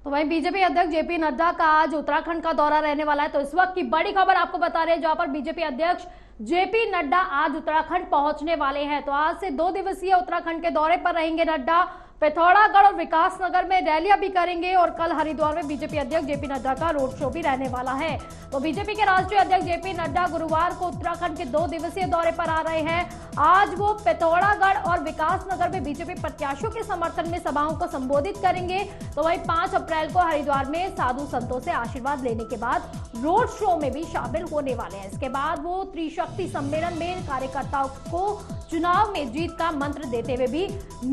तो वहीं बीजेपी अध्यक्ष जेपी नड्डा का आज उत्तराखंड का दौरा रहने वाला है। तो इस वक्त की बड़ी खबर आपको बता रहे हैं, जहां पर बीजेपी अध्यक्ष जेपी नड्डा आज उत्तराखंड पहुंचने वाले हैं। तो आज से 2 दिवसीय उत्तराखंड के दौरे पर रहेंगे नड्डा। पिथौरागढ़ और विकासनगर में रैलियां भी करेंगे और कल हरिद्वार में बीजेपी अध्यक्ष जेपी नड्डा का रोड शो भी रहने वाला है। तो बीजेपी के राष्ट्रीय अध्यक्ष जेपी नड्डा गुरुवार को उत्तराखंड के 2 दिवसीय दौरे पर आ रहे हैं। आज वो पिथौरागढ़ और विकासनगर में बीजेपी प्रत्याशियों के समर्थन में सभाओं को संबोधित करेंगे। तो वहीं 5 अप्रैल को हरिद्वार में साधु संतों से आशीर्वाद लेने के बाद रोड शो में भी शामिल होने वाले हैं। इसके बाद वो त्रिशक्ति सम्मेलन में कार्यकर्ताओं को चुनाव में जीत का मंत्र देते हुए भी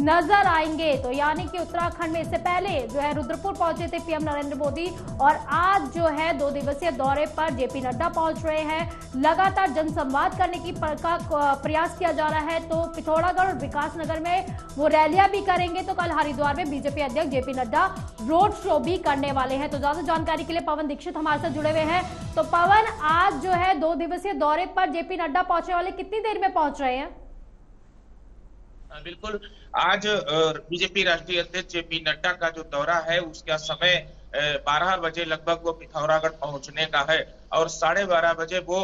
नजर आएंगे। तो यानी कि उत्तराखंड में इससे पहले जो है रुद्रपुर पहुंचे थे पीएम नरेंद्र मोदी, और आज जो है 2 दिवसीय दौरे पर जेपी नड्डा पहुंच रहे हैं। लगातार जनसंवाद करने की प्रयास किया जा रहा है। तो पिथौरागढ़ और विकासनगर में वो रैलियां भी करेंगे। तो कल हरिद्वार में बीजेपी अध्यक्ष जेपी नड्डा रोड शो भी करने वाले हैं। तो ज्यादा जानकारी के लिए पवन दीक्षित हमारे साथ जुड़े हुए हैं। तो पवन, आज जो है 2 दिवसीय दौरे पर जेपी नड्डा पहुंचने वाले, कितनी देर में पहुंच रहे हैं? बिल्कुल, आज बीजेपी राष्ट्रीय अध्यक्ष जेपी नड्डा का जो दौरा है उसका समय 12 बजे लगभग वो पिथौरागढ़ पहुंचने का है और 12:30 बजे वो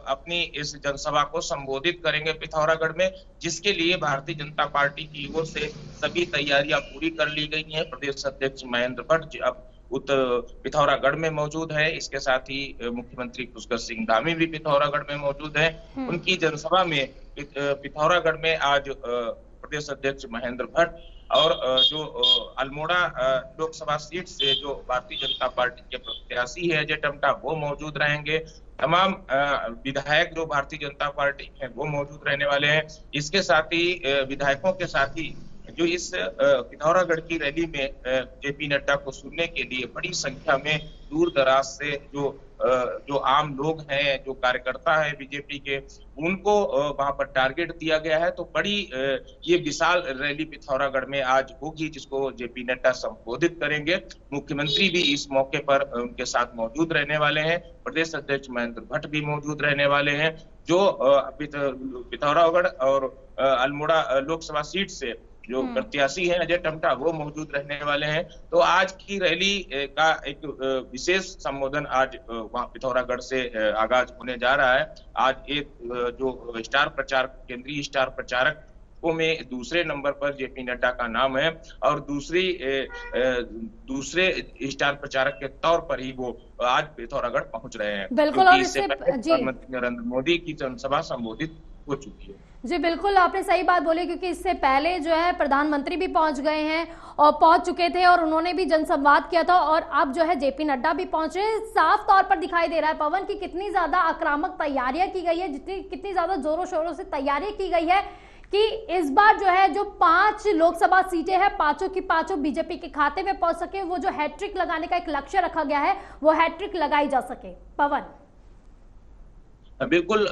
अपनी इस जनसभा को संबोधित करेंगे पिथौरागढ़ में, जिसके लिए भारतीय जनता पार्टी की ओर से सभी तैयारियां पूरी कर ली गई हैं। प्रदेश अध्यक्ष महेंद्र भट्ट अब पिथौरागढ़ में मौजूद है। इसके साथ ही मुख्यमंत्री पुष्कर सिंह धामी भी पिथौरागढ़ में मौजूद है। उनकी जनसभा में पिथौरागढ़ में आज प्रदेश अध्यक्ष महेंद्र भट्ट और जो अल्मोड़ा लोकसभा सीट से जो भारतीय जनता पार्टी के प्रत्याशी है अजय टम्टा, वो मौजूद रहेंगे। तमाम विधायक जो भारतीय जनता पार्टी है वो मौजूद रहने वाले हैं। इसके साथ ही विधायकों के साथ ही जो इस पिथौरागढ़ की रैली में जेपी नड्डा को सुनने के लिए बड़ी संख्या में दूर दराज से जो आम लोग हैं, जो कार्यकर्ता है बीजेपी के, उनको वहां पर टारगेट दिया गया है। तो बड़ी ये विशाल रैली पिथौरागढ़ में आज होगी, जिसको जेपी नड्डा संबोधित करेंगे। मुख्यमंत्री भी इस मौके पर उनके साथ मौजूद रहने वाले हैं। प्रदेश अध्यक्ष महेंद्र भट्ट भी मौजूद रहने वाले हैं। जो पिथौरागढ़ और अल्मोड़ा लोकसभा सीट से जो प्रत्याशी हैं अजय टम्टा, वो मौजूद रहने वाले हैं। तो आज की रैली का एक विशेष संबोधन आज वहां पिथौरागढ़ से आगाज होने जा रहा है। आज एक जो स्टार प्रचारक, केंद्रीय स्टार प्रचारक में दूसरे नंबर पर जेपी नड्डा का नाम है और दूसरे स्टार प्रचारक के तौर पर ही वो आज पिथौरागढ़ पहुंच रहे हैं। बिल्कुल, और इससे प्रधानमंत्री नरेंद्र मोदी की जनसभा संबोधित हो चुकी है। जी बिल्कुल, आपने सही बात बोली, क्योंकि इससे पहले जो है प्रधानमंत्री भी पहुंच गए हैं और पहुंच चुके थे और उन्होंने भी जनसंवाद किया था, और अब जो है जेपी नड्डा भी पहुंचे। साफ तौर पर दिखाई दे रहा है पवन की कितनी ज्यादा आक्रामक तैयारियां की गई है, कितनी ज्यादा जोरों शोरों से तैयारी की गई है कि इस बार जो है जो 5 लोकसभा सीटें हैं, पांचों की पांचों बीजेपी के खाते में पहुंच सके। वो जो हैट्रिक लगाने का एक लक्ष्य रखा गया है, वो हैट्रिक लगाई जा सके। पवन, बिल्कुल,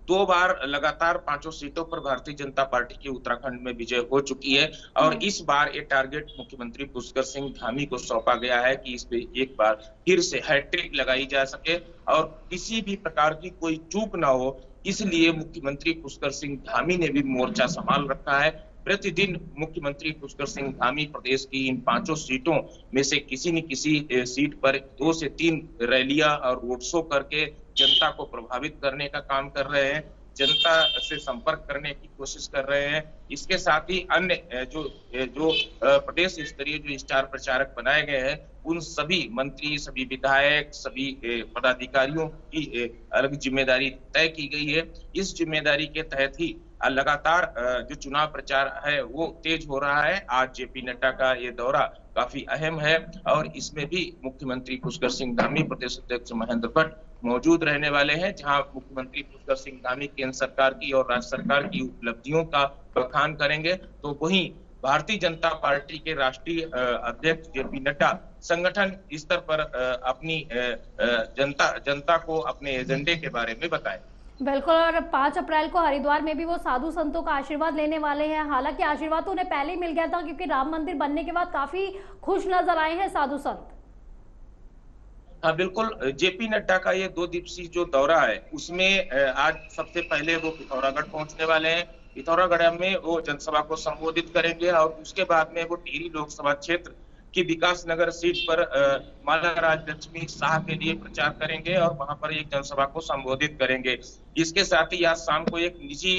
2 बार लगातार 5 सीटों पर भारतीय जनता पार्टी की उत्तराखंड में विजय हो चुकी है और इस बार ये टारगेट मुख्यमंत्री पुष्कर सिंह धामी को सौंपा गया है कि इस पे एक बार फिर से हैट्रिक लगाई जा सके और किसी भी प्रकार की कोई चूक ना हो। इसलिए मुख्यमंत्री पुष्कर सिंह धामी ने भी मोर्चा संभाल रखा है। प्रतिदिन मुख्यमंत्री पुष्कर सिंह धामी प्रदेश की इन 5 सीटों में से किसी न किसी सीट पर 2 से 3 रैलियां और रोड शो करके जनता को प्रभावित करने का काम कर रहे हैं, जनता से संपर्क करने की कोशिश कर रहे हैं। इसके साथ ही अन्य जो प्रदेश स्तरीय जो स्टार प्रचारक बनाए गए हैं, उन सभी मंत्री, सभी विधायक, सभी पदाधिकारियों की अलग जिम्मेदारी तय की गई है। इस जिम्मेदारी के तहत ही लगातार जो चुनाव प्रचार है वो तेज हो रहा है। आज जेपी नड्डा का ये दौरा काफी अहम है और इसमें भी मुख्यमंत्री पुष्कर सिंह धामी, प्रदेश अध्यक्ष महेंद्र भट्ट मौजूद रहने वाले हैं। जहां मुख्यमंत्री पुष्कर सिंह धामी केंद्र सरकार की और राज्य सरकार की उपलब्धियों का बखान करेंगे, तो वहीं भारतीय जनता पार्टी के राष्ट्रीय अध्यक्ष जेपी नड्डा संगठन स्तर पर अपनी जनता को अपने एजेंडे के बारे में बताएं। बिल्कुल, और 5 अप्रैल को हरिद्वार में भी वो साधु संतों का आशीर्वाद लेने वाले हैं। हालांकि आशीर्वाद तो उन्हें पहले ही मिल गया था, क्योंकि राम मंदिर बनने के बाद काफी खुश नजर आए हैं साधु संत। हाँ बिल्कुल, जेपी नड्डा का ये 2 दिवसीय जो दौरा है उसमें आज सबसे पहले वो पिथौरागढ़ पहुंचने वाले हैं। पिथौरागढ़ में वो जनसभा को संबोधित करेंगे और उसके बाद में वो टिहरी लोकसभा क्षेत्र कि विकास नगर सीट पर माला राज्यलक्ष्मी शाह के लिए प्रचार करेंगे और वहां पर एक जनसभा को संबोधित करेंगे। इसके साथ ही आज शाम को एक निजी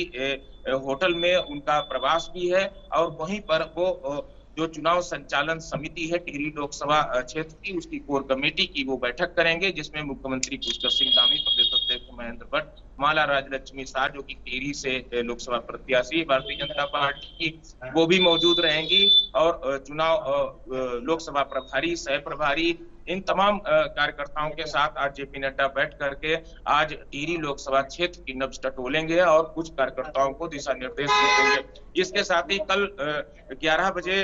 होटल में उनका प्रवास भी है और वहीं पर वो जो चुनाव संचालन समिति है टिहरी लोकसभा क्षेत्र की, उसकी कोर कमेटी की वो बैठक करेंगे, जिसमें मुख्यमंत्री पुष्कर सिंह धामी, प्रदेश अध्यक्ष महेंद्र भट्ट, माला राज्यलक्ष्मी शाह जो कि टिहरी से लोकसभा प्रत्याशी भारतीय जनता पार्टी की, वो भी मौजूद रहेंगी और चुनाव लोकसभा प्रभारी, सह प्रभारी, इन तमाम कार्यकर्ताओं के साथ आज जेपी नड्डा बैठ करके आज टिहरी लोकसभा क्षेत्र की नब्ज टटोलेंगे और कुछ कार्यकर्ताओं को दिशा निर्देश देंगे। इसके साथ ही कल 11 बजे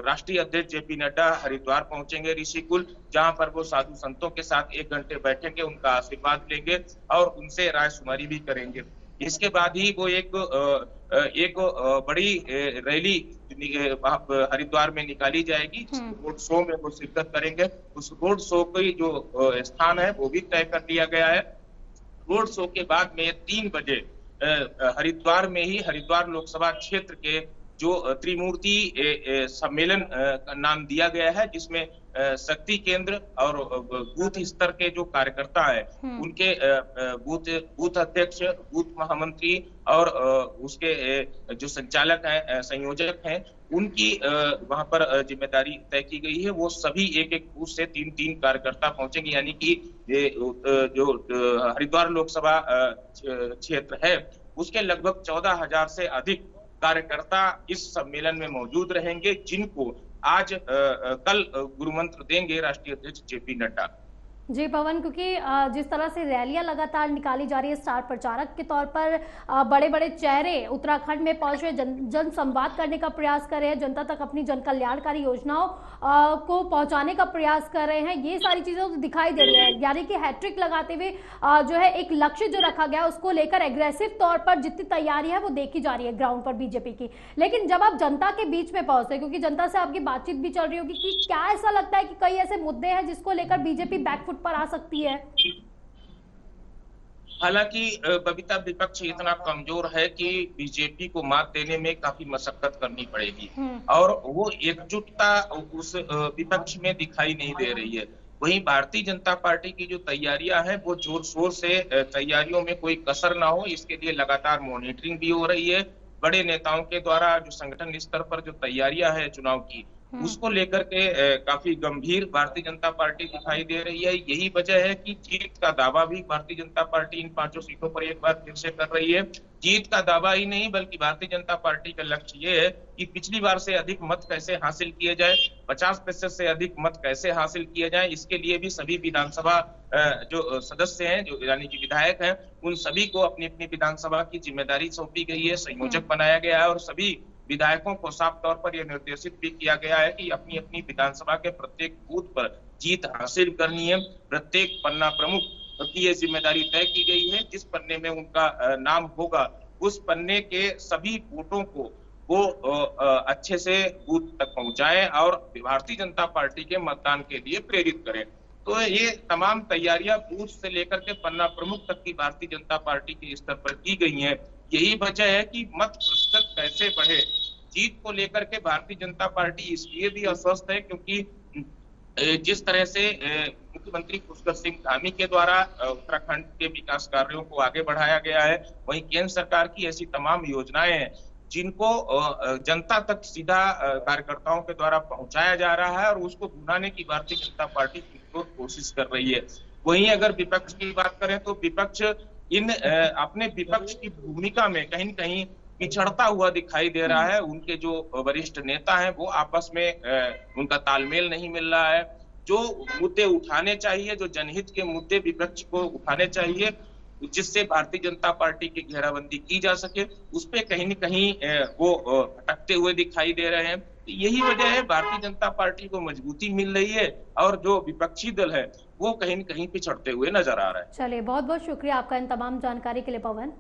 राष्ट्रीय अध्यक्ष जेपी नड्डा हरिद्वार पहुंचेंगे ऋषिकुल, जहां पर वो साधु संतों के साथ 1 घंटे बैठेंगे, उनका आशीर्वाद लेंगे और उनसे रायशुमारी भी करेंगे। इसके बाद ही वो एक बड़ी रैली हरिद्वार में निकाली जाएगी, रोड शो में वो शिरकत करेंगे। उस रोड शो की जो स्थान है वो भी तय कर लिया गया है। रोड शो के बाद में 3 बजे हरिद्वार में ही हरिद्वार लोकसभा क्षेत्र के जो त्रिमूर्ति सम्मेलन का नाम दिया गया है, जिसमें शक्ति केंद्र और बूथ स्तर के जो कार्यकर्ता है उनके बूथ अध्यक्ष, बूथ महामंत्री और उसके जो संचालक हैं, संयोजक हैं, उनकी वहां पर जिम्मेदारी तय की गई है। वो सभी एक बूथ से 3-3 कार्यकर्ता पहुंचेंगे, यानी कि जो हरिद्वार लोकसभा क्षेत्र है उसके लगभग 14,000 से अधिक कार्यकर्ता इस सम्मेलन में मौजूद रहेंगे, जिनको आज कल गुरु मंत्र देंगे राष्ट्रीय अध्यक्ष जेपी नड्डा। जी पवन, क्योंकि जिस तरह से रैलियां लगातार निकाली जा रही है, स्टार प्रचारक के तौर पर बड़े बड़े चेहरे उत्तराखंड में पहुंच रहे, जन संवाद करने का प्रयास कर रहे हैं, जनता तक अपनी जन कल्याणकारी योजनाओं को पहुंचाने का प्रयास कर रहे हैं, ये सारी चीजें तो दिखाई दे रही है। यानी कि हैट्रिक लगाते हुए जो है एक लक्ष्य जो रखा गया उसको लेकर एग्रेसिव तौर पर जितनी तैयारी है वो देखी जा रही है ग्राउंड पर बीजेपी की। लेकिन जब आप जनता के बीच में पहुंचते, क्योंकि जनता से आपकी बातचीत भी चल रही होगी, कि क्या ऐसा लगता है कि कई ऐसे मुद्दे हैं जिसको लेकर बीजेपी बैकफुट पर आ सकती है? हालांकि बबीता, विपक्ष इतना कमजोर है कि बीजेपी को मात देने में काफी मशक्कत करनी पड़ेगी और वो एकजुटता उस विपक्ष में दिखाई नहीं दे रही है। वहीं भारतीय जनता पार्टी की जो तैयारियां हैं वो जोर शोर से, तैयारियों में कोई कसर ना हो इसके लिए लगातार मॉनिटरिंग भी हो रही है। बड़े नेताओं के द्वारा जो संगठन स्तर पर जो तैयारियां हैं चुनाव की, उसको लेकर के काफी गंभीर भारतीय जनता पार्टी दिखाई दे रही है। यही वजह है कि जीत का दावा भी भारतीय जनता पार्टी इन 5 सीटों पर एक बार फिर से कर रही है। जीत का दावा ही नहीं, बल्कि भारतीय जनता पार्टी का लक्ष्य ये है कि पिछली बार से अधिक मत कैसे हासिल किए जाए, 50% से अधिक मत कैसे हासिल किए जाए। इसके लिए भी सभी विधानसभा जो सदस्य हैं, जो यानी कि विधायक हैं, उन सभी को अपनी अपनी विधानसभा की जिम्मेदारी सौंपी गई है, संयोजक बनाया गया है और सभी विधायकों को साफ तौर पर यह निर्देशित भी किया गया है कि अपनी अपनी विधानसभा के प्रत्येक बूथ पर जीत हासिल करनी है। प्रत्येक पन्ना प्रमुख की यह जिम्मेदारी तय की गई है। जिस पन्ने में उनका नाम होगा उस पन्ने के सभी वोटों को वो अच्छे से बूथ तक पहुंचाएं और भारतीय जनता पार्टी के मतदान के लिए प्रेरित करें। तो ये तमाम तैयारियां बूथ से लेकर के पन्ना प्रमुख तक की भारतीय जनता पार्टी के स्तर पर की गई हैं। यही वजह है कि मत प्रतिशत कैसे बढ़े। जीत को लेकर के भारतीय जनता पार्टी इसलिए भी अस्वस्थ है क्योंकि जिस तरह से मुख्यमंत्री पुष्कर सिंह धामी के द्वारा उत्तराखंड के विकास कार्यों को आगे बढ़ाया गया है, वहीं केंद्र सरकार की ऐसी तमाम योजनाएं हैं जिनको जनता तक सीधा कार्यकर्ताओं के द्वारा पहुंचाया जा रहा है और उसको भुनाने की भारतीय जनता पार्टी कोशिश कर रही है। वहीं अगर विपक्ष की बात करें तो विपक्ष अपने विपक्ष की भूमिका में कहीं न कहीं पिछड़ता हुआ दिखाई दे रहा है। उनके जो वरिष्ठ नेता हैं वो आपस में उनका तालमेल नहीं मिल रहा है। जो मुद्दे उठाने चाहिए, जो जनहित के मुद्दे विपक्ष को उठाने चाहिए, जिससे भारतीय जनता पार्टी की घेराबंदी की जा सके, उस पे कहीं न कहीं वो अटकते हुए दिखाई दे रहे हैं। यही वजह है भारतीय जनता पार्टी को मजबूती मिल रही है और जो विपक्षी दल है वो कहीं न कहीं पिछड़ते हुए नजर आ रहा है। चलिए, बहुत बहुत शुक्रिया आपका इन तमाम जानकारी के लिए पवन।